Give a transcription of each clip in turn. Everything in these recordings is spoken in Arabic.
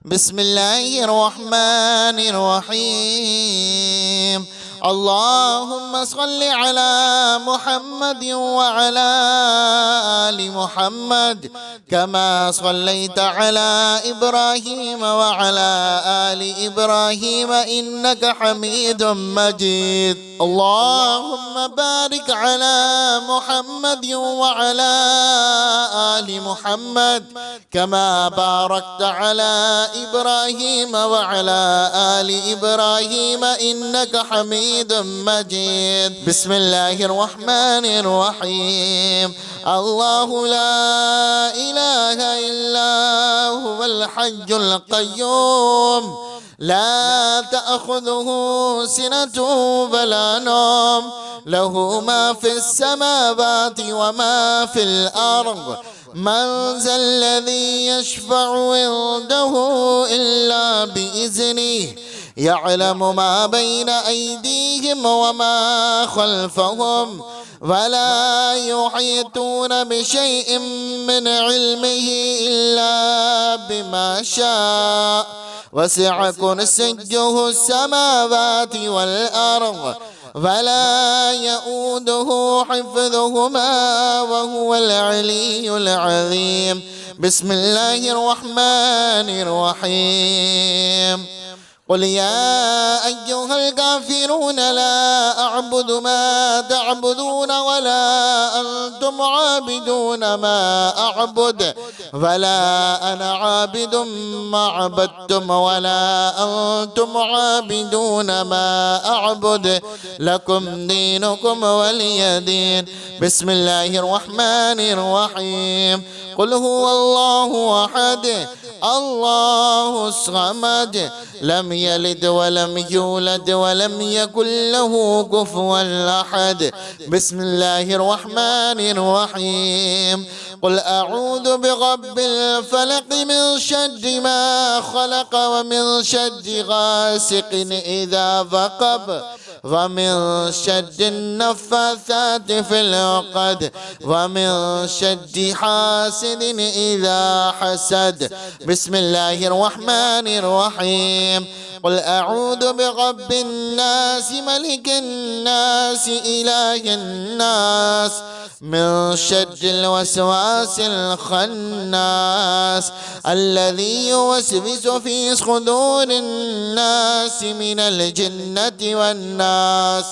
بسم الله الرحمن الرحيم. اللهم صل على محمد وعلى آل محمد كما صليت على إبراهيم وعلى آل إبراهيم إنك حميد مجيد. اللهم بارك على محمد وعلى آل محمد كما باركت على إبراهيم وعلى آل إبراهيم إنك حميد مجيد. بسم الله الرحمن الرحيم. الله لا إله إلا هو الحي القيوم لا تأخذه سنة ولا نوم له ما في السماوات وما في الأرض. من ذا الذي يشفع عنده إلا بإذنه يعلم ما بين أيديهم وما خلفهم ولا يحيطون بشيء من علمه إلا بما شاء وسع كرسيه السماوات والأرض ولا يؤوده حفظهما وهو العلي العظيم. بسم الله الرحمن الرحيم. قل يا أيها الكافرون لا أعبد ما تعبدون ولا أنتم عابدون ما أعبد ولا أنا عابد ما عبدتم ولا أنتم عابدون ما أعبد لكم دينكم ولي دين. بسم الله الرحمن الرحيم. قل هو الله أحد الله الصمد لم يلد ولم يولد ولم يكن له كفوا أحد. بسم الله الرحمن الرحيم. قل أعوذ برب الفلق من شر ما خلق ومن شر غاسق إذا وقب ومن شر النفاثات في العقد ومن شر حاسد إذا حسد. بسم الله الرحمن الرحيم. قل أعوذ برب الناس ملك الناس إله الناس من شر الوسواس الخناس الذي يوسوس في صدور الناس من الجنة والناس.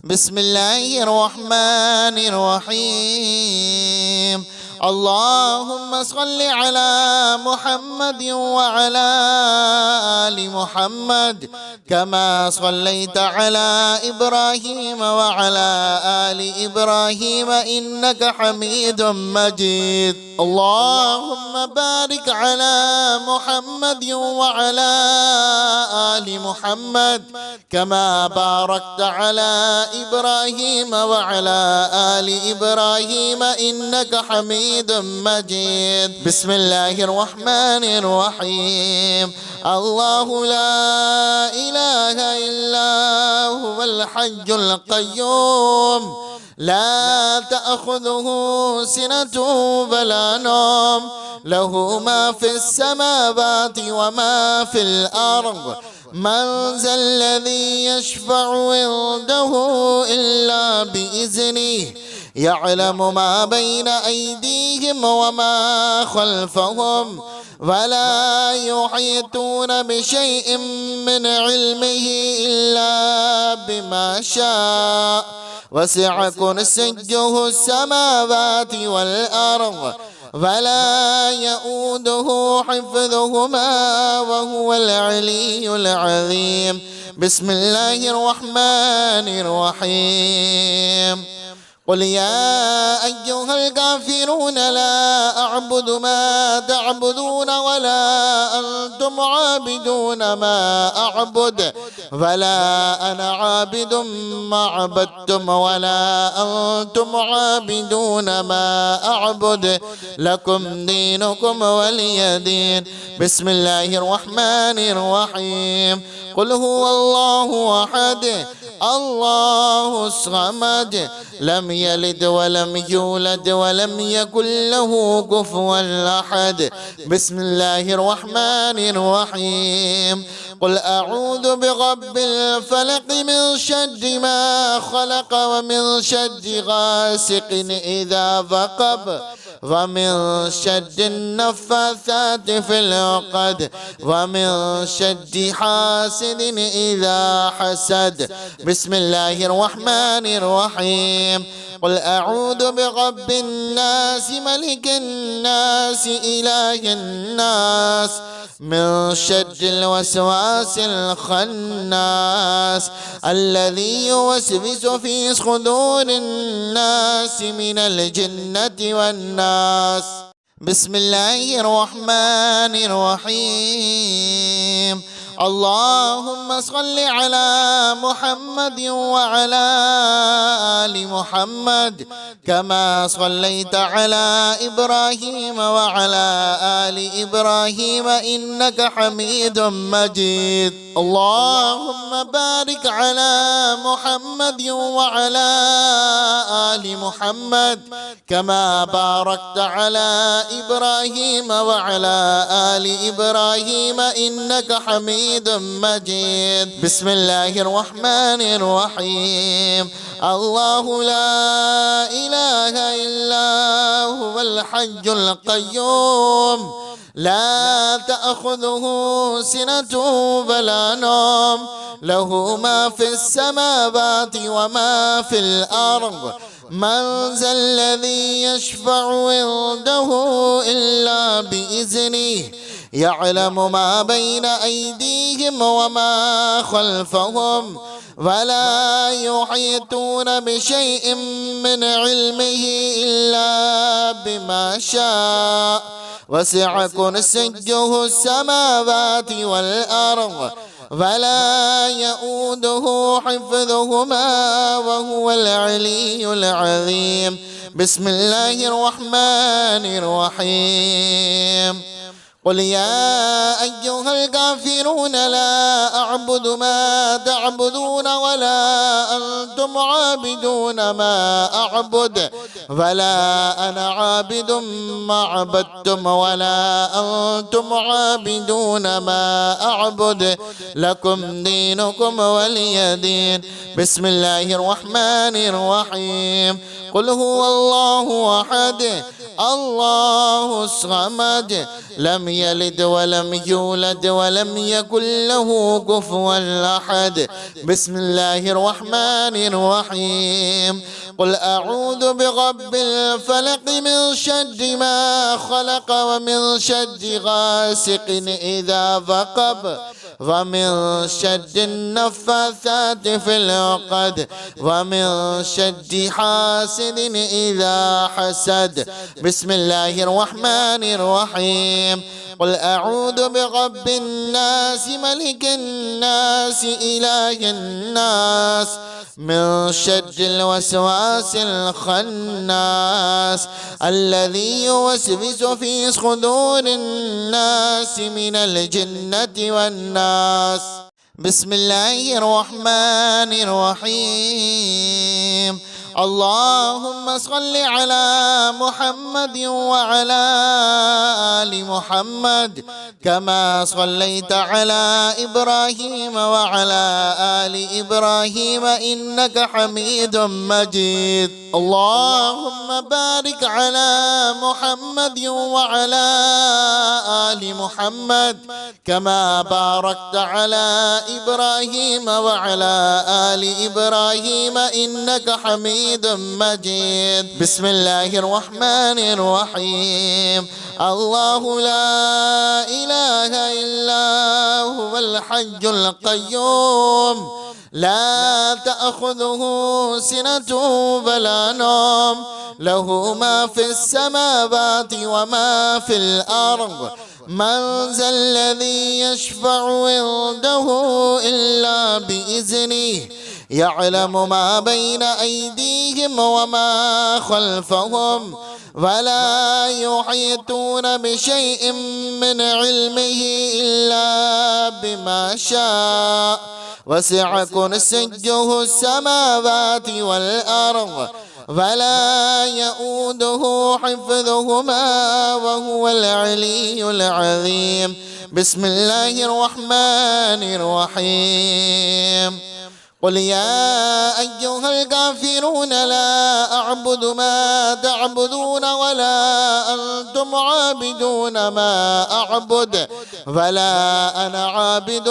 بسم الله الرحمن الرحيم. اللهم صل على محمد وعلى آل محمد كما صليت على إبراهيم وعلى آل إبراهيم إنك حميد مجيد. اللهم بارك على محمد وعلى آل محمد كما باركت على إبراهيم وعلى آل إبراهيم إنك حميد مجيد. بسم الله الرحمن الرحيم. الله لا إله إلا هو الحي القيوم لا تأخذه سنة ولا نوم له ما في السماوات وما في الأرض. من ذا الذي يشفع عنده إلا بإذنه يعلم ما بين أيديهم وما خلفهم ولا يحيطون بشيء من علمه إلا بما شاء وسع كرسيه السماوات والأرض ولا يؤوده حفظهما وهو العلي العظيم. بسم الله الرحمن الرحيم. قل يا أيها الكافرون لا أعبد ما تعبدون ولا أنتم عابدون ما أعبد ولا أنا عابد ما عبدتم ولا أنتم عابدون ما أعبد لكم دينكم ولي دين. بسم الله الرحمن الرحيم. قل هو الله أحد الله الصمد لم يلد ولم يولد ولم يكن له كفوا أحد. بسم الله الرحمن الرحيم. قل أعوذ برب الفلق من شر ما خلق ومن شر غاسق إذا وقب ومن شر النفاثات في العقد ومن شر حاسد إذا حسد. بسم الله الرحمن الرحيم. قل أعوذ برب الناس ملك الناس إله الناس من شر الوسواس الخناس الذي يوسوس في صدور الناس من الجنة والناس. بسم الله الرحمن الرحيم. اللهم صل على محمد وعلى آل محمد كما صليت على إبراهيم وعلى آل إبراهيم إنك حميد مجيد. اللهم بارك على محمد وعلى آل محمد كما باركت على إبراهيم وعلى آل إبراهيم إنك حميد مجيد. بسم الله الرحمن الرحيم. الله لا إله إلا هو الحي القيوم لا تأخذه سنة ولا نوم له ما في السماوات وما في الأرض. من ذا الذي يشفع عنده إلا بإذنه يعلم ما بين أيديهم وما خلفهم ولا يحيطون بشيء من علمه إلا بما شاء وسع كرسيه السماوات والأرض ولا يؤوده حفظهما وهو العلي العظيم. بسم الله الرحمن الرحيم. قل يا أيها الكافرون لا أعبد ما تعبدون ولا أنتم عابدون ما أعبد ولا أنا عابد ما عبدتم ولا أنتم عابدون ما أعبد لكم دينكم ولي دين. بسم الله الرحمن الرحيم. قل هو الله أحد الله الصمد لم يلد ولم يولد ولم يكن له كفوا أحد. بسم الله الرحمن الرحيم. قل أعوذ برب الفلق من شر ما خلق ومن شر غاسق إذا وقب ومن شر النفاثات في العقد ومن شر حاسد إذا حسد. بسم الله الرحمن الرحيم. قل أعوذ برب الناس ملك الناس إله الناس من شر الوسواس الخناس الذي يوسوس في صدور الناس من الجنة والناس. بسم الله الرحمن الرحيم. اللهم صل على محمد وعلى آل محمد كما صليت على إبراهيم وعلى آل إبراهيم إنك حميد مجيد. اللهم بارك على محمد وعلى آل محمد كما باركت على إبراهيم وعلى آل إبراهيم إنك حميد مجيد. بسم الله الرحمن الرحيم. الله لا إله إلا هو الحي القيوم لا تأخذه سنة ولا نوم له ما في السماوات وما في الأرض. من ذا الذي يشفع عنده إلا بإذنه يعلم ما بين أيديهم وما خلفهم ولا يحيطون بشيء من علمه إلا بما شاء وسع كرسيه السماوات والأرض ولا يؤوده حفظهما وهو العلي العظيم. بسم الله الرحمن الرحيم. قل يا أيها الكافرون لا أعبد ما تعبدون ولا أنتم عابدون ما أعبد ولا أنا عابد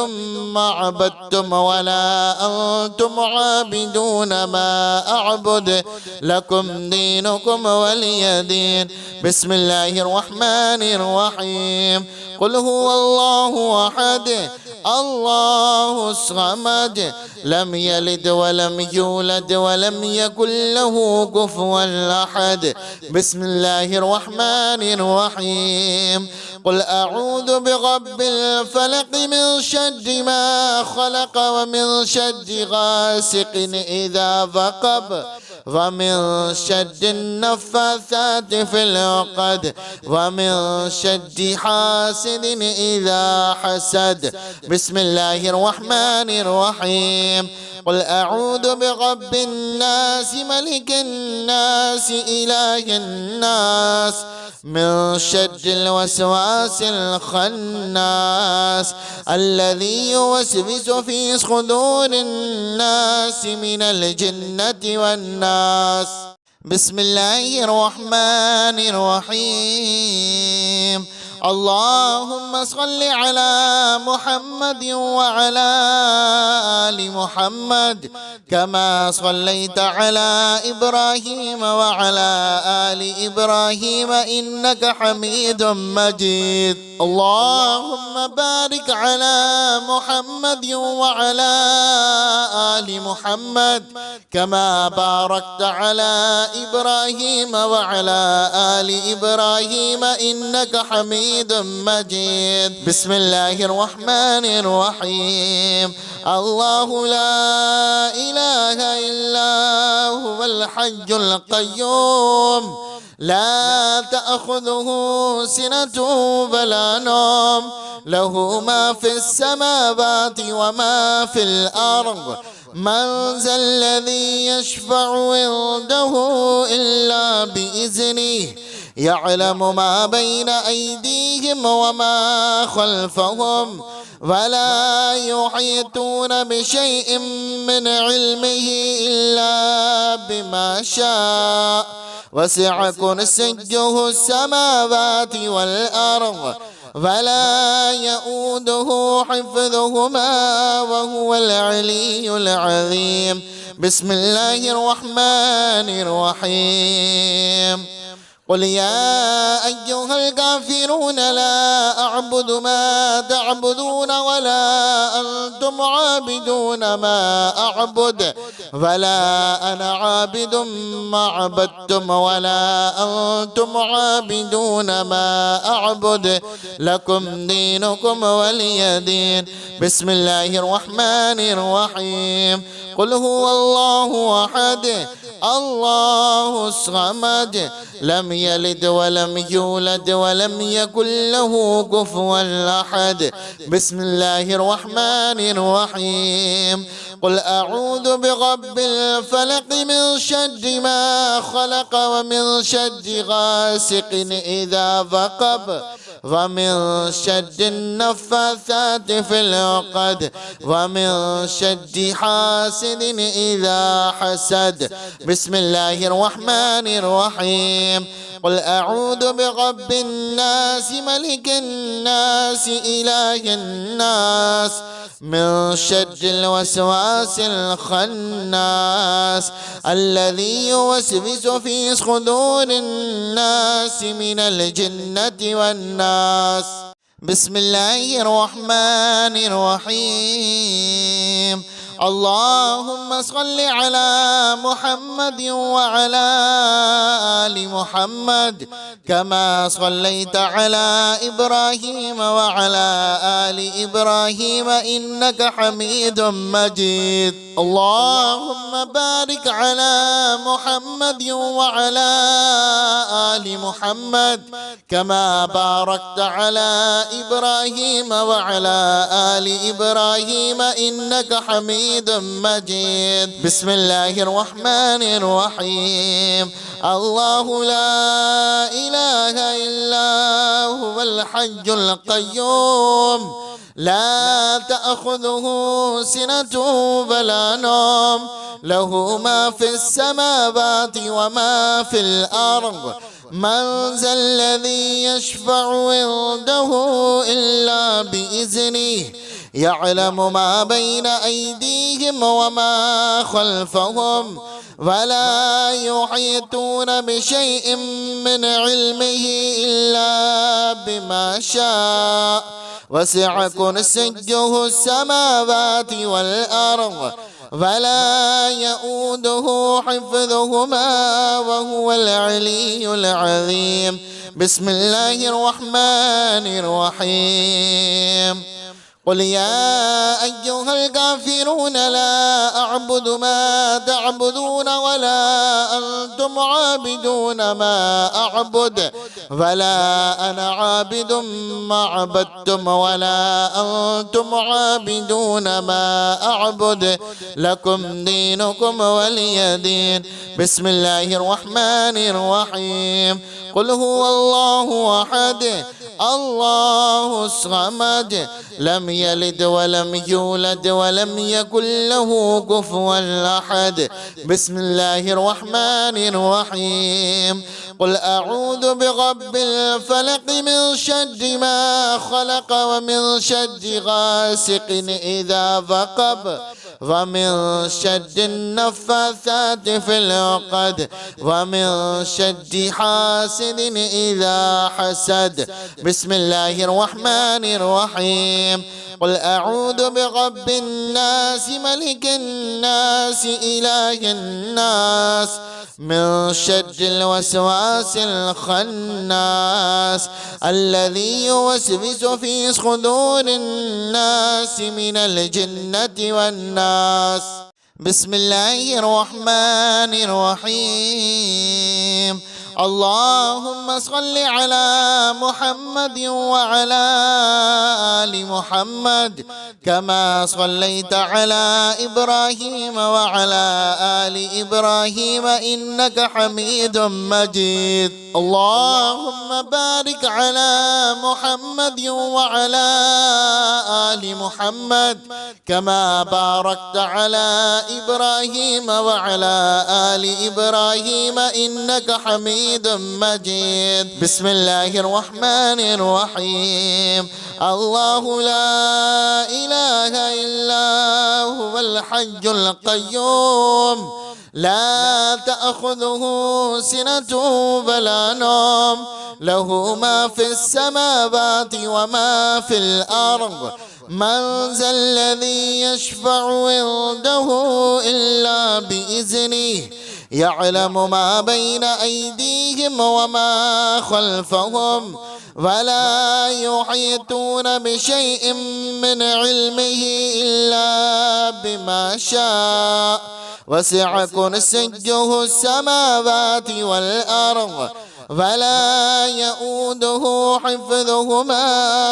ما عبدتم ولا أنتم عابدون ما أعبد لكم دينكم ولي دين. بسم الله الرحمن الرحيم. قل هو الله أحد الله الصمد لم يلد ولم يولد ولم يكن له كفوا أحد. بسم الله الرحمن الرحيم. قل أعوذ برب الفلق من شر ما خلق ومن شر غاسق إذا وقب ومن شر النفاثات في العقد ومن شر حاسد إذا حسد. بسم الله الرحمن الرحيم. قل أعوذ برب الناس ملك الناس إله الناس من شر الوسواس الخناس الذي يوسوس في صدور الناس من الجنة والناس. بسم الله الرحمن الرحيم. اللهم صل على محمد وعلى آل محمد كما صليت على إبراهيم وعلى آل إبراهيم إنك حميد مجيد. اللهم بارك على محمد وعلى آل محمد كما باركت على إبراهيم وعلى آل إبراهيم إنك حميد مجيد. بسم الله الرحمن الرحيم. الله لا إله إلا هو الحي القيوم لا تأخذه سنة ولا نوم له ما في السماوات وما في الأرض. من ذا الذي يشفع عنده إلا بإذنه يعلم ما بين أيديهم وما خلفهم ولا يحيطون بشيء من علمه إلا بما شاء وسع كرسيه السماوات والأرض ولا يؤوده حفظهما وهو العلي العظيم. بسم الله الرحمن الرحيم. قل يا أيها الكافرون لا أعبد ما تعبدون ولا أنتم عابدون ما أعبد ولا أنا عابد ما عبدتم ولا أنتم عابدون ما أعبد لكم دينكم ولي دين. بسم الله الرحمن الرحيم. قل هو الله أحد الله الصمد لم يلد ولم يولد ولم يكن له كفوا أحد. بسم الله الرحمن الرحيم. قل أعوذ برب الفلق من شر ما خلق ومن شر غاسق إذا وقب ومن شر النفاثات في العقد ومن شر حاسد إذا حسد. بسم الله الرحمن الرحيم. قل أعوذ برب الناس ملك الناس إله الناس من شر الوسواس الخناس الذي يوسوس في صدور الناس من الجنة والناس. بسم الله الرحمن الرحيم. اللهم صل على محمد وعلى آل محمد كما صليت على إبراهيم وعلى آل إبراهيم إنك حميد مجيد. اللهم بارك على محمد وعلى آل محمد كما باركت على إبراهيم وعلى آل إبراهيم إنك حميد مجيد. بسم الله الرحمن الرحيم. الله لا إله إلا هو الحي القيوم لا تأخذه سنة ولا نوم له ما في السماوات وما في الأرض من ذا الذي يشفع عنده إلا بإذنه يعلم ما بين أيديهم وما خلفهم ولا يحيطون بشيء من علمه إلا بما شاء وسع كرسيه السماوات والأرض ولا يؤوده حفظهما وهو العلي العظيم. بسم الله الرحمن الرحيم. قل يا أيها الكافرون لا أعبد ما تعبدون ولا أنتم عابدون ما أعبد ولا أنا عابد ما عبدتم ولا أنتم عابدون ما أعبد لكم دينكم ولي دين. بسم الله الرحمن الرحيم. قل هو الله أحد الله الصمد لم يلد ولم يولد ولم يكن له كفوا أحد. بسم الله الرحمن الرحيم. قل أعوذ برب الفلق من شر ما خلق ومن شر غاسق إذا وقب ومن شر النفاثات في العقد ومن شر حاسد إذا حسد. بسم الله الرحمن الرحيم. قل أعوذ برب الناس ملك الناس إله الناس من شر الوسواس الخناس الذي يوسوس في صدور الناس من الجنة والناس. بسم الله الرحمن الرحيم. اللهم صل على محمد وعلى آل محمد كما صليت على إبراهيم وعلى آل إبراهيم إنك حميد مجيد. اللهم بارك على محمد وعلى آل محمد كما باركت على إبراهيم وعلى آل إبراهيم إنك حميد مجيد. بسم الله الرحمن الرحيم. الله لا إله إلا هو الحي القيوم لا تأخذه سنة ولا نوم له ما في السماوات وما في الأرض من ذا الذي يشفع عنده إلا بإذنه يعلم ما بين أيديهم وما خلفهم ولا يحيطون بشيء من علمه إلا بما شاء وسع كرسيه السماوات والأرض ولا يؤوده حفظهما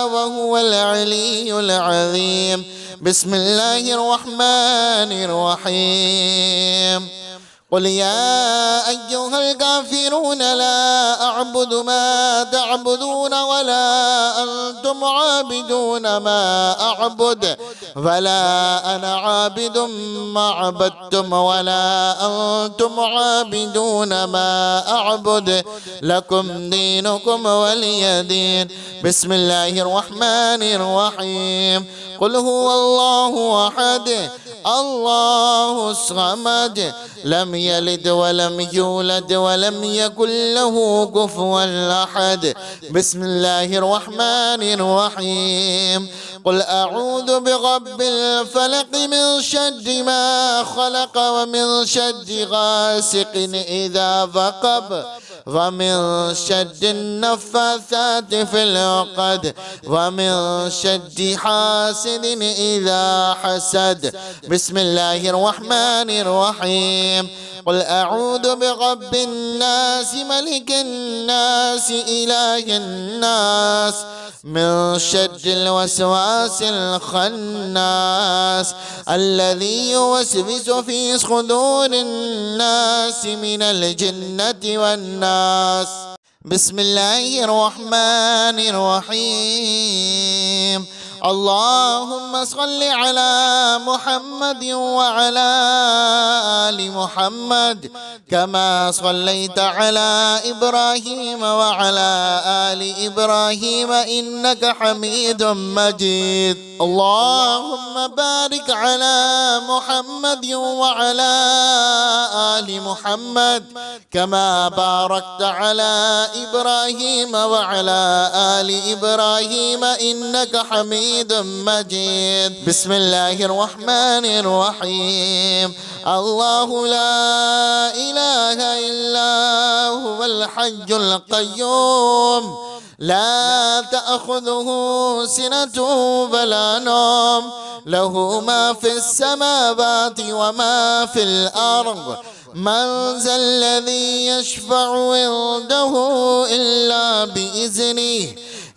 وهو العلي العظيم. بسم الله الرحمن الرحيم. قل يا أيها الكافرون لا أعبد ما تعبدون ولا أنتم عابدون ما أعبد ولا أنا عابد ما عبدتم ولا أنتم عابدون ما أعبد لكم دينكم ولي دين. بسم الله الرحمن الرحيم. قل هو الله أحد الله الصمد لم يلد ولم يولد ولم يكن له كفوا أحد. بسم الله الرحمن الرحيم. قل أعوذ برب الفلق من شر ما خلق ومن شر غاسق إذا وقب ومن شر النفاثات في العقد ومن شر حاسد إذا حسد. بسم الله الرحمن الرحيم. قل أعوذ برب الناس ملك الناس إله الناس من شر الوسواس الخناس الذي يوسوس في صدور الناس من الجنة والناس. بسم الله الرحمن الرحيم. اللهم صل على محمد وعلى آل محمد كما صليت على إبراهيم وعلى آل إبراهيم إنك حميد مجيد. اللهم بارك على محمد وعلى آل محمد كما باركت على إبراهيم وعلى آل إبراهيم إنك حميد مجيد. بسم الله الرحمن الرحيم. الله لا إله إلا هو الحي القيوم لا تأخذه سنة ولا نوم له ما في السماوات وما في الأرض من ذا الذي يشفع عنده إلا بإذنه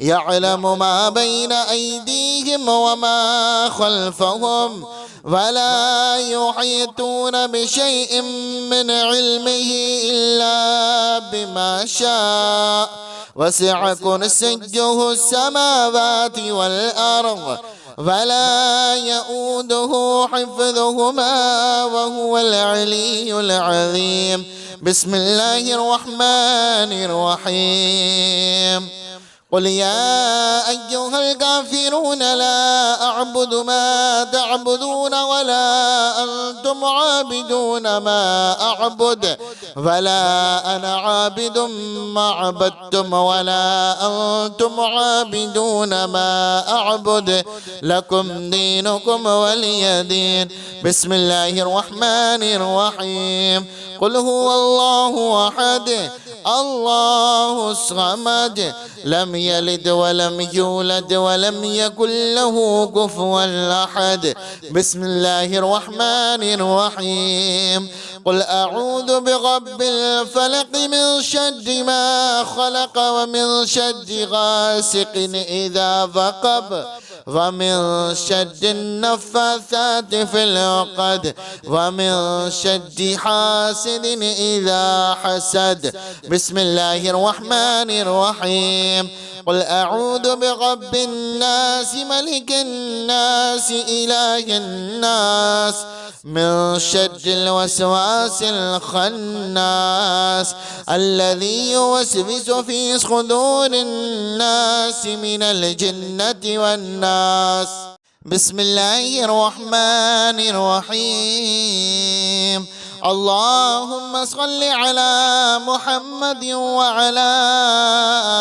يعلم ما بين أيديهم وما خلفهم ولا يحيطون بشيء من علمه إلا بما شاء وسع كرسيه السماوات والأرض ولا يؤوده حفظهما وهو العلي العظيم. بسم الله الرحمن الرحيم. قل يا أيها الكافرون لا أعبد ما تعبدون ولا أنتم عابدون ما أعبد ولا أنا عابد ما عبدتم ولا أنتم عابدون ما أعبد لكم دينكم ولي دين. بسم الله الرحمن الرحيم. قل هو الله أحد الله الصمد لم يلد ولم يولد ولم يكن له كفوا أحد. بسم الله الرحمن الرحيم. قل أعوذ برب الفلق من شر ما خلق ومن شر غاسق إذا وقب ومن شر النفاثات في العقد ومن شر حاسد إذا حسد. بسم الله الرحمن الرحيم. قل أعوذ برب الناس ملك الناس إله الناس من شر الوسواس الخناس الذي يوسوس في صدور الناس من الجنة والناس. بسم الله الرحمن الرحيم. اللهم صل على محمد وعلى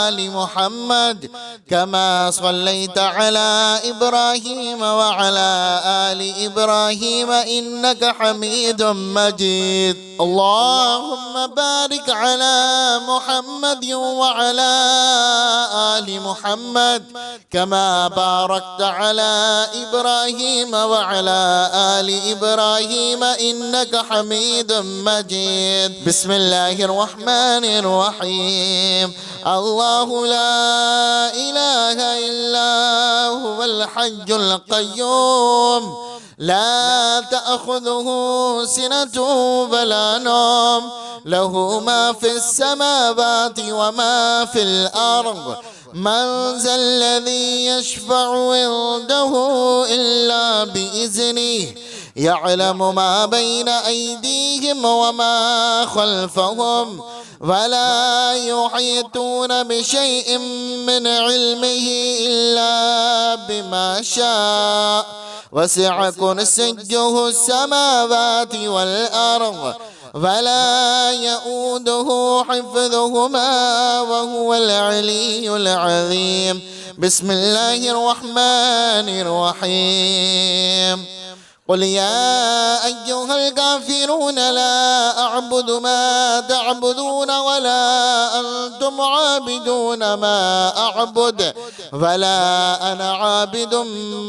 آل محمد كما صليت على إبراهيم وعلى آل إبراهيم إنك حميد مجيد. اللهم بارك على محمد وعلى آل محمد كما باركت على إبراهيم وعلى آل إبراهيم إنك حميد مجيد. بسم الله الرحمن الرحيم. الله لا إله إلا هو الحي القيوم لا تأخذه سنة ولا نوم له ما في السماوات وما في الأرض من ذا الذي يشفع عنده إلا بإذنه يعلم ما بين أيديهم وما خلفهم ولا يحيطون بشيء من علمه إلا بما شاء وسع كرسيه السماوات والأرض ولا يؤوده حفظهما وهو العلي العظيم. بسم الله الرحمن الرحيم قل يا أيها الكافرون لا أعبد ما تعبدون ولا أنتم عابدون ما أعبد ولا أنا عابد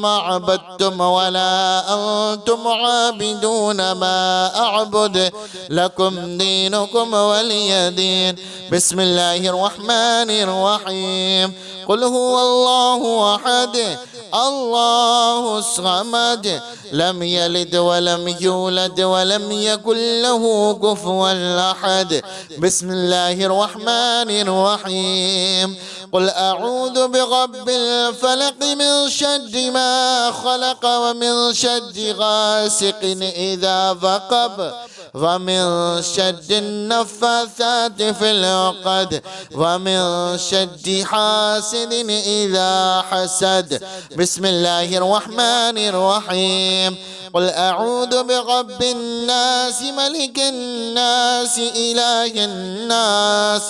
ما عبدتم ولا أنتم عابدون ما أعبد لكم دينكم ولي دين. بسم الله الرحمن الرحيم قل هو الله أحد الله الصمد لم يلد ولم يولد ولم يكن له كفوا أحد. بسم الله الرحمن الرحيم قل أعوذ برب الفلق من شر ما خلق ومن شر غاسق إذا وقب ومن شر النفاثات في العقد ومن شر حاسد إذا حسد. بسم الله الرحمن الرحيم قل أعوذ برب الناس ملك الناس إله الناس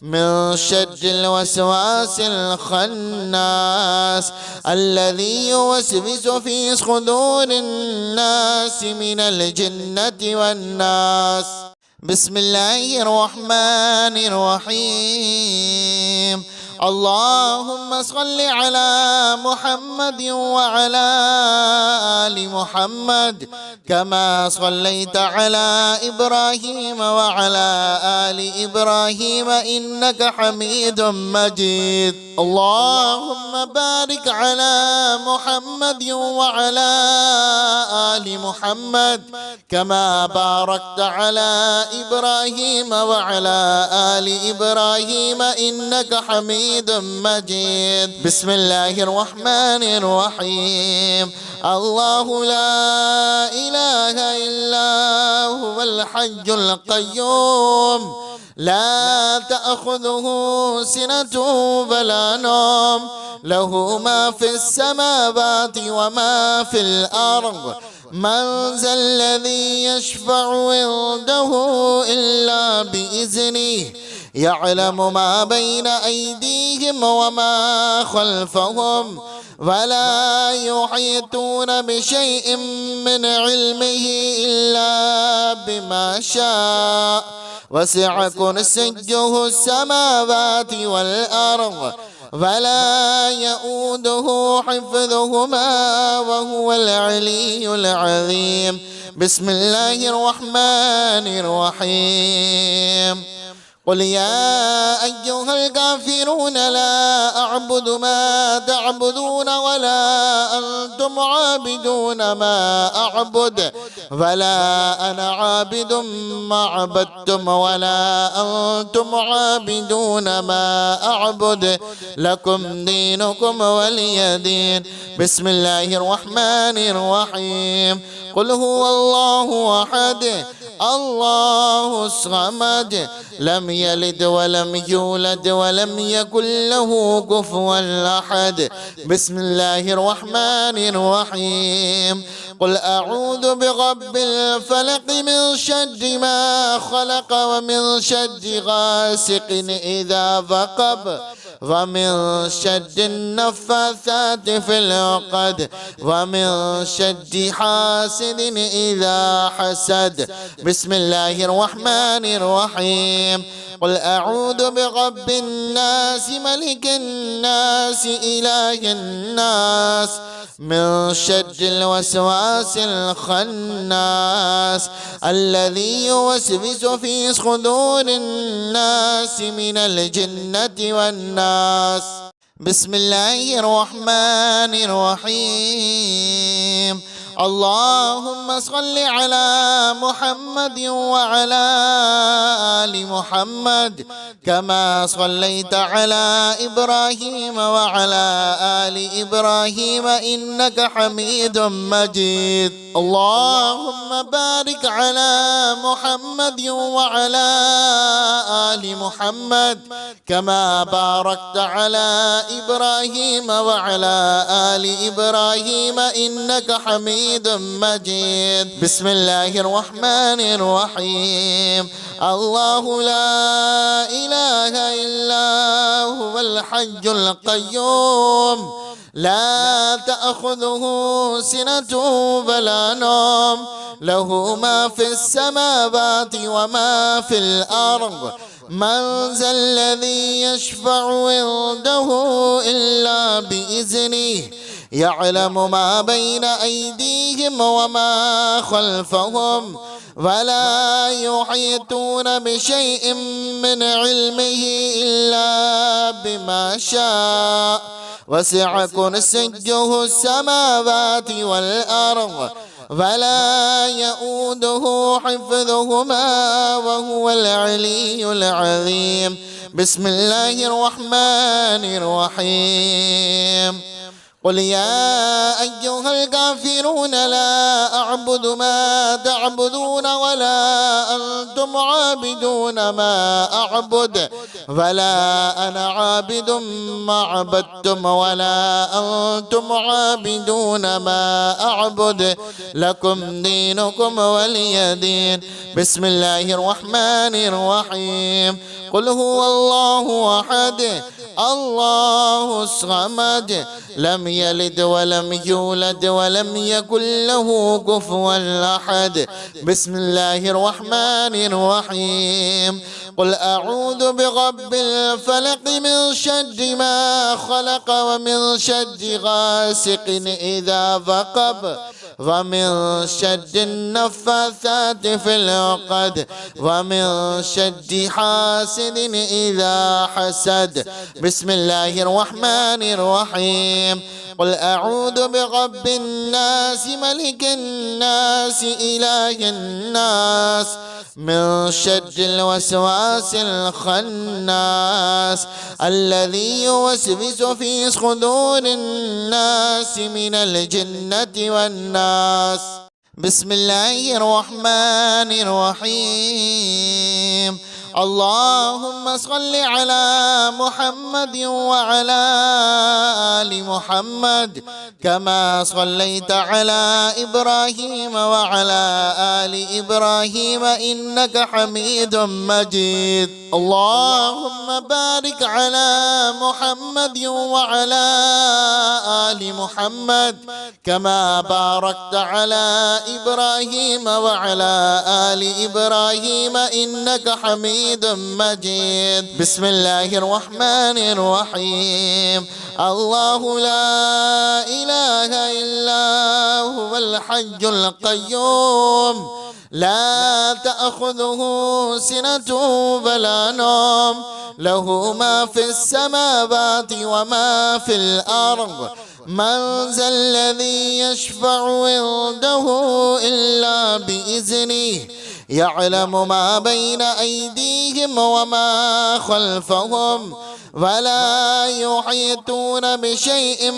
من شر الوسواس الخناس الذي يوسوس في صدور الناس من الجنة والناس. بسم الله الرحمن الرحيم اللهم صل على محمد وعلى آل محمد كما صليت على إبراهيم وعلى آل إبراهيم إنك حميد مجيد. اللهم بارك على محمد وعلى آل محمد كما باركت على إبراهيم وعلى آل إبراهيم إنك حميد مجيد. بسم الله الرحمن الرحيم الله لا إله إلا هو الحي القيوم لا تأخذه سنة ولا نوم له ما في السماوات وما في الأرض من ذا الذي يشفع عنده إلا بإذنه يعلم ما بين أيديهم وما خلفهم ولا يحيطون بشيء من علمه إلا بما شاء وسع كرسيه السماوات والأرض ولا يؤوده حفظهما وهو العلي العظيم. بسم الله الرحمن الرحيم قل يا أيها الكافرون لا أعبد ما تعبدون ولا أنتم عابدون ما أعبد ولا أنا عابد ما عبدتم ولا أنتم عابدون ما أعبد لكم دينكم ولي دين. بسم الله الرحمن الرحيم قل هو الله أحد الله الصمد لم يلد ولم يولد ولم يكن له كفوا أحد. بسم الله الرحمن الرحيم قل أعوذ برب الفلق من شر ما خلق ومن شر غاسق إذا وقب ومن شر النفاثات في العقد ومن شر حاسد إذا حسد. بسم الله الرحمن الرحيم قل أعوذ برب الناس ملك الناس إله الناس من شر الوسواس الخناس الذي يوسوس في صدور الناس من الجنة والناس. بسم الله الرحمن الرحيم اللهم صل على محمد وعلى آل محمد كما صليت على إبراهيم وعلى آل إبراهيم إنك حميد مجيد. اللهم بارك على محمد وعلى آل محمد كما باركت على إبراهيم وعلى آل إبراهيم إنك حميد مجيد. بسم الله الرحمن الرحيم. الله لا إله إلا هو الحي القيوم لا تأخذه سنة ولا نوم له ما في السماوات وما في الأرض من ذا الذي يشفع عنده إلا بإذنه يعلم ما بين أيديهم وما خلفهم ولا يحيطون بشيء من علمه إلا بما شاء وسع كرسيه السماوات والأرض ولا يؤوده حفظهما وهو العلي العظيم. بسم الله الرحمن الرحيم. قل يا أيها الكافرون لا أعبد ما تعبدون ولا أنتم عابدون ما أعبد ولا أنا عابد ما عبدتم ولا أنتم عابدون ما أعبد لكم دينكم ولي دين. بسم الله الرحمن الرحيم. قل هو الله أحد الله الصمد لم يلد ولم يولد ولم يكن له كفوا أحد. بسم الله الرحمن الرحيم. قل أعوذ برب الفلق من شر ما خلق ومن شر غاسق إذا وقب ومن شر النفاثات في العقد ومن شر حاسد إذا حسد. بسم الله الرحمن الرحيم. قل أعوذ برب الناس ملك الناس إله الناس من شر الوسواس الخناس الذي يوسوس في صدور الناس من الجنة والناس. بسم الله الرحمن الرحيم. اللهم صل على محمد وعلى آل محمد كما صليت على إبراهيم وعلى آل إبراهيم إنك حميد مجيد. اللهم بارك على محمد وعلى آل محمد كما باركت على إبراهيم وعلى آل إبراهيم إنك حميد مجيد. بسم الله الرحمن الرحيم. الله لا إله إلا هو الحي القيوم لا تأخذه سنة ولا نوم له ما في السماوات وما في الأرض من ذا الذي يشفع عنده إلا بإذنه يعلم ما بين أيديهم وما خلفهم ولا يحيطون بشيء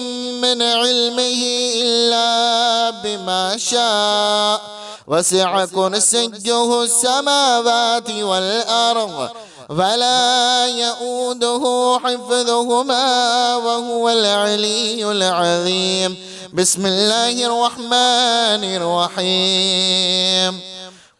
من علمه إلا بما شاء وسع كرسيه السماوات والأرض ولا يؤوده حفظهما وهو العلي العظيم. بسم الله الرحمن الرحيم.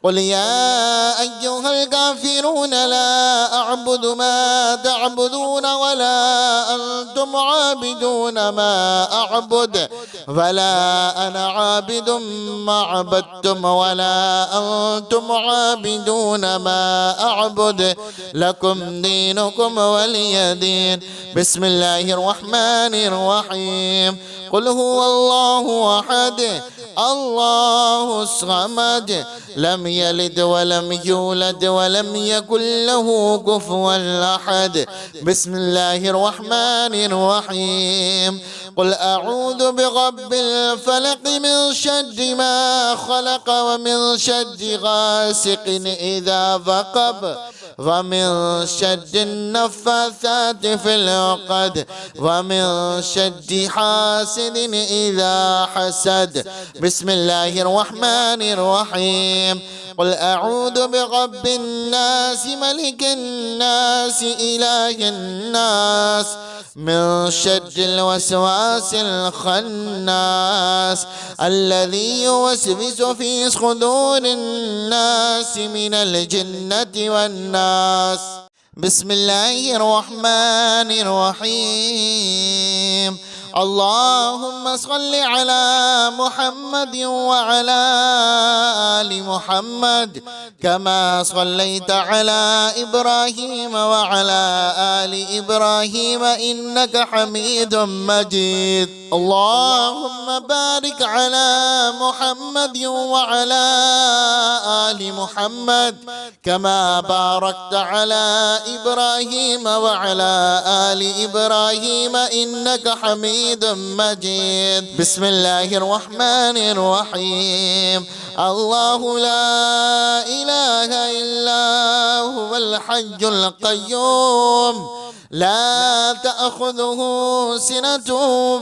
قل يا أيها الكافرون لا أعبد ما تعبدون ولا أنتم عابدون ما أعبد ولا أنا عابد ما عبدتم ولا أنتم عابدون ما أعبد لكم دينكم ولي دين. بسم الله الرحمن الرحيم. قل هو الله أحد الله الصمد لم يلد ولم يولد ولم يكن له كفوا أحد. بسم الله الرحمن الرحيم. قل أعوذ برب الفلق من شر ما خلق ومن شر غاسق إذا وقب ومن شر النفاثات في العقد ومن شر حاسد إذا حسد. بسم الله الرحمن الرحيم. قل أعوذ برب الناس ملك الناس إله الناس من شر الوسواس الخناس الذي يوسوس في صدور الناس من الجنة والناس. بسم الله الرحمن الرحيم. اللهم صل على محمد وعلى آل محمد كما صليت على إبراهيم وعلى آل إبراهيم إنك حميد مجيد. اللهم بارك على محمد وعلى آل محمد كما باركت على إبراهيم وعلى آل إبراهيم إنك حميد مجيد. بسم الله الرحمن الرحيم. الله لا إله إلا هو الحي القيوم لا تأخذه سنة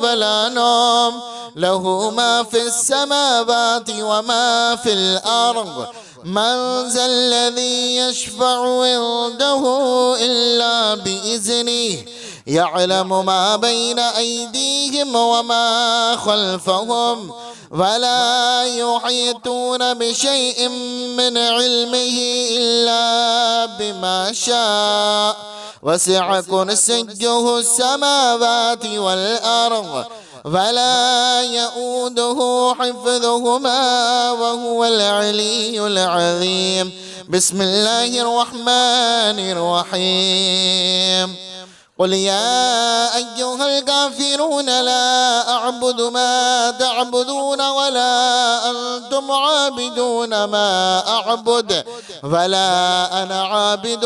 ولا نوم له ما في السماوات وما في الأرض من ذا الذي يشفع عنده إلا بإذنه يعلم ما بين أيديهم وما خلفهم ولا يحيطون بشيء من علمه إلا بما شاء وسع كرسيه السماوات والأرض ولا يؤوده حفظهما وهو العلي العظيم. بسم الله الرحمن الرحيم. قل يا أيها الكافرون لا أعبد ما تعبدون ولا أنتم عابدون ما أعبد ولا أنا عابد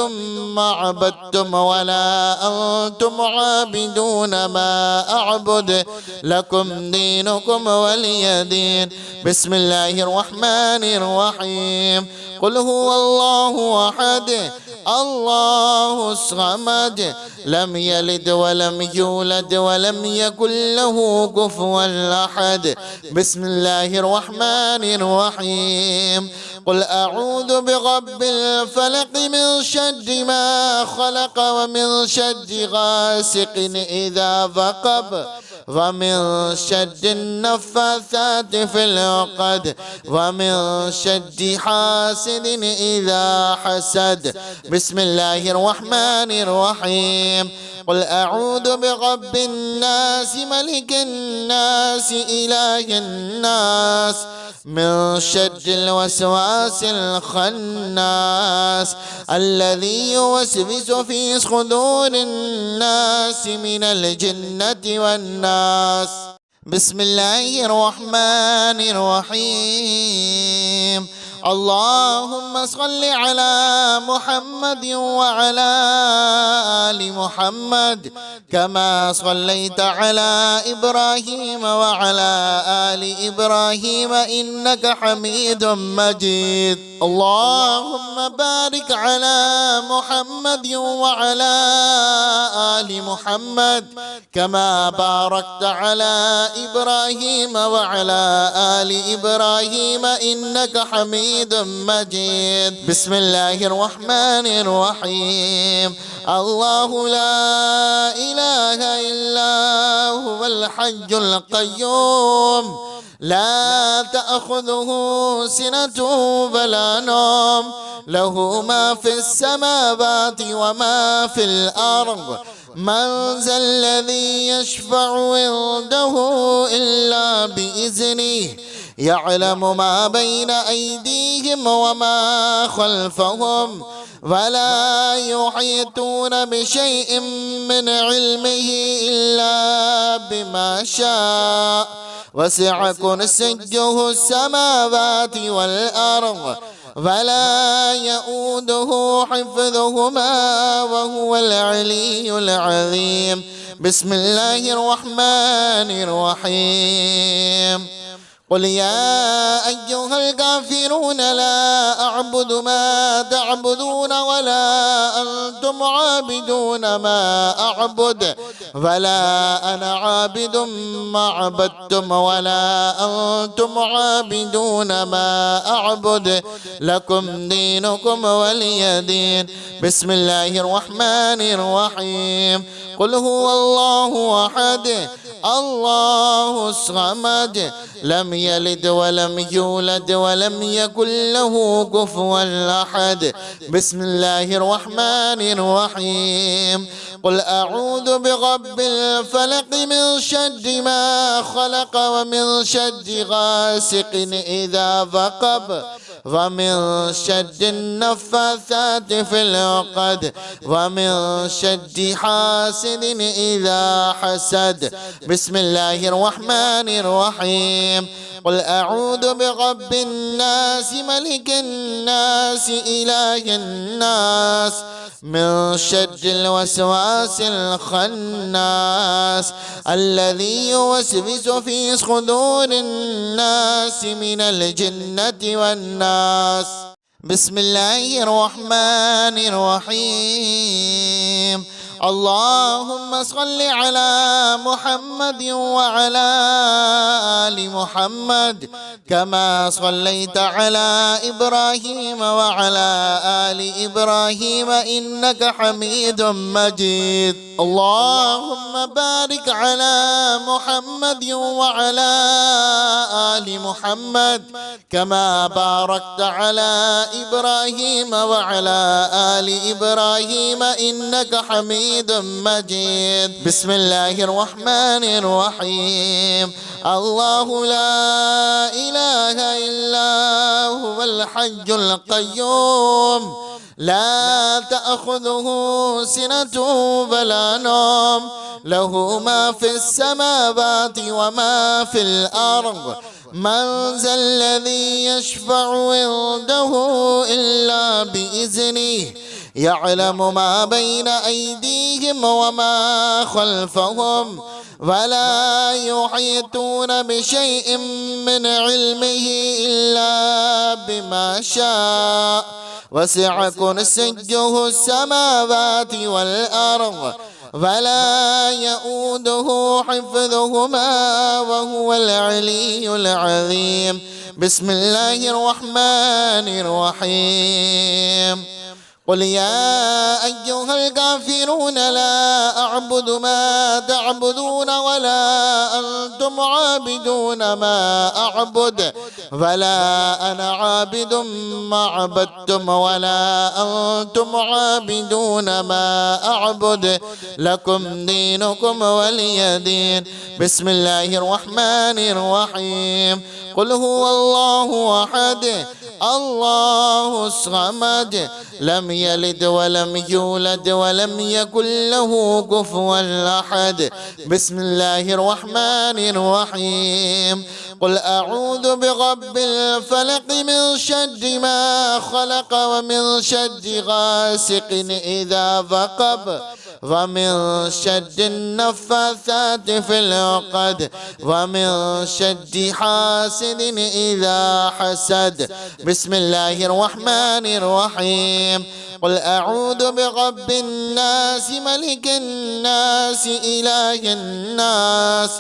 ما عبدتم ولا أنتم عابدون ما أعبد لكم دينكم ولي دين. بسم الله الرحمن الرحيم. قل هو الله أحد الله الصمد لم يلد ولم يولد ولم يكن له كفوا أحد. بسم الله الرحمن الرحيم. قل أعوذ برب الفلق من شر ما خلق ومن شر غاسق إذا وقب ومن شر النفاثات في العقد ومن شر حاسد إذا حسد. بسم الله الرحمن الرحيم. قل أعوذ برب الناس ملك الناس إله الناس من شر الوسواس الخناس الذي يوسوس في صدور الناس من الجنة والناس. بسم الله الرحمن الرحيم. اللهم صل على محمد وعلى آل محمد كما صليت على إبراهيم وعلى آل إبراهيم إنك حميد مجيد. اللهم بارك على محمد وعلى آل محمد كما باركت على إبراهيم وعلى آل إبراهيم إنك حميد مجيد. بسم الله الرحمن الرحيم. الله لا إله إلا هو الحي القيوم لا تأخذه سنة ولا نوم له ما في السماوات وما في الأرض من ذا الذي يشفع عنده إلا بإذنه يعلم ما بين أيديهم وما خلفهم ولا يحيطون بشيء من علمه إلا بما شاء وسع كرسيه السماوات والأرض ولا يؤوده حفظهما وهو العلي العظيم. بسم الله الرحمن الرحيم. قل يا أيها الكافرون لا أعبد ما تعبدون ولا أنتم عابدون ما أعبد ولا أنا عابد ما عبدتم ولا أنتم عابدون ما أعبد لكم دينكم ولي دين. بسم الله الرحمن الرحيم. قل هو الله أحد الله الصمد لم يلد ولم يولد ولم يكن له كفوا أحد. بسم الله الرحمن الرحيم. قل أعوذ برب الفلق من شر ما خلق ومن شر غاسق إذا وقب ومن شر النفاثات في العقد ومن شر حاسد إذا حسد. بسم الله الرحمن الرحيم. قل أعوذ برب الناس ملك الناس إله الناس من شر الوسواس الخناس الذي يوسوس في صدور الناس من الجنة والناس. بسم الله الرحمن الرحيم. اللهم صل على محمد وعلى آل محمد كما صليت على إبراهيم وعلى آل إبراهيم إنك حميد مجيد. اللهم بارك على محمد وعلى آل محمد كما باركت على إبراهيم وعلى آل إبراهيم إنك حميد مجيد. بسم الله الرحمن الرحيم. الله لا إله إلا هو الحي القيوم لا تأخذه سنة ولا نوم له ما في السماوات وما في الأرض. من ذا الذي يشفع عنده إلا بإذنه يعلم ما بين أيديهم وما خلفهم ولا يحيطون بشيء من علمه إلا بما شاء وسع كرسيه السماوات والأرض ولا يؤوده حفظهما وهو العلي العظيم. بسم الله الرحمن الرحيم. قل يا أيها الكافرون لا أعبد ما تعبدون ولا أنتم عابدون ما أعبد ولا أنا عابد ما عبدتم ولا أنتم عابدون ما أعبد لكم دينكم ولي دين. بسم الله الرحمن الرحيم. قل هو الله أحد الله الصمد لم يلد ولم يولد ولم يكن له كفوا أحد. بسم الله الرحمن الرحيم. قل أعوذ برب الفلق من شر ما خلق ومن شر غاسق إذا وقب ومن شر النفاثات في العقد ومن شر حاسد إذا حسد. بسم الله الرحمن الرحيم. قل أعوذ برب الناس ملك الناس إله الناس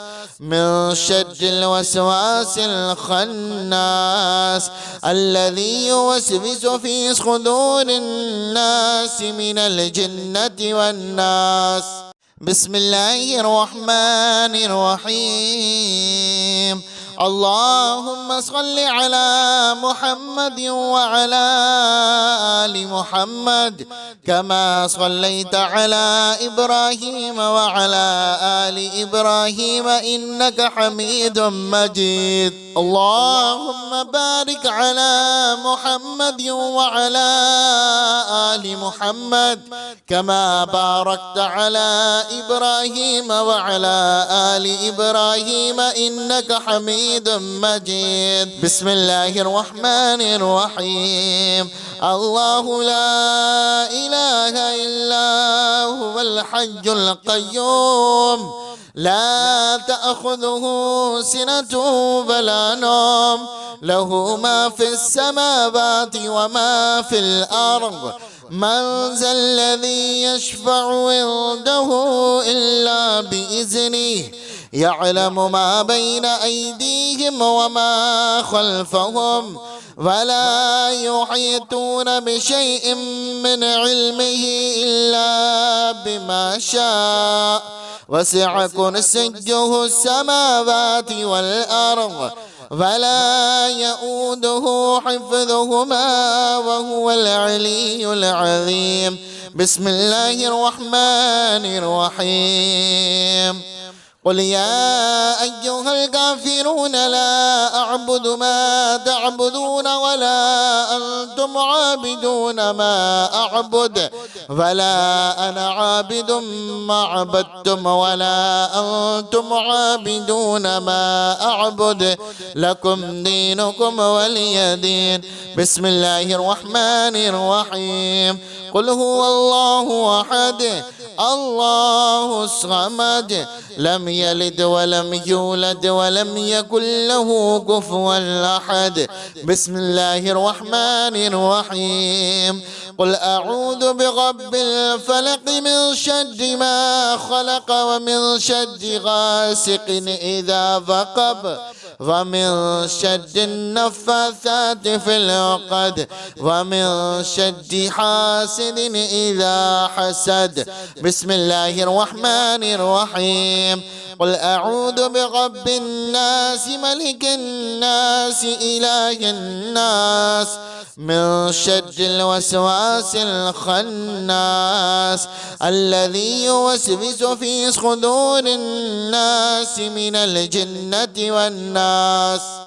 من شر الوسواس الخناس الذي يوسوس في صدور الناس من الجنة والناس. بسم الله الرحمن الرحيم. اللهم صل على محمد وعلى آل محمد كما صليت على إبراهيم وعلى آل إبراهيم إنك حميد مجيد. اللهم بارك على محمد وعلى آل محمد كما باركت على إبراهيم وعلى آل إبراهيم إنك حميد مجيد. بسم الله الرحمن الرحيم. الله لا إله إلا هو الحي القيوم لا تأخذه سنة ولا نوم، له ما في السماوات وما في الأرض. من ذا الذي يشفع عنده إلا بإذنه، يعلم ما بين أيديهم وما خلفهم، ولا يحيطون بشيء من علمه إلا بما شاء، وسع كرسيه السماوات والأرض، ولا يؤوده حفظهما وهو العلي العظيم. بسم الله الرحمن الرحيم. قل يا أيها الكافرون لا أعبد ما تعبدون ولا أنتم عابدون ما أعبد، ولا أنا عابد ما عبدتم ولا أنتم عابدون ما أعبد، لكم دينكم ولي دين. بسم الله الرحمن الرحيم. قل هو الله أحد الله الصمد، لم يلد ولم يولد ولم يكن له كفوا أحد. بسم الله الرحمن الرحيم. قل أعوذ برب الفلق من شر ما خلق ومن شر غاسق إذا وقب ومن شر النفاثات في العقد ومن شر حاسد إذا حسد. بسم الله الرحمن الرحيم. قل أعوذ برب الناس ملك الناس إله الناس من شر الوسواس الخناس الذي يوسوس في صدور الناس من الجنة والناس.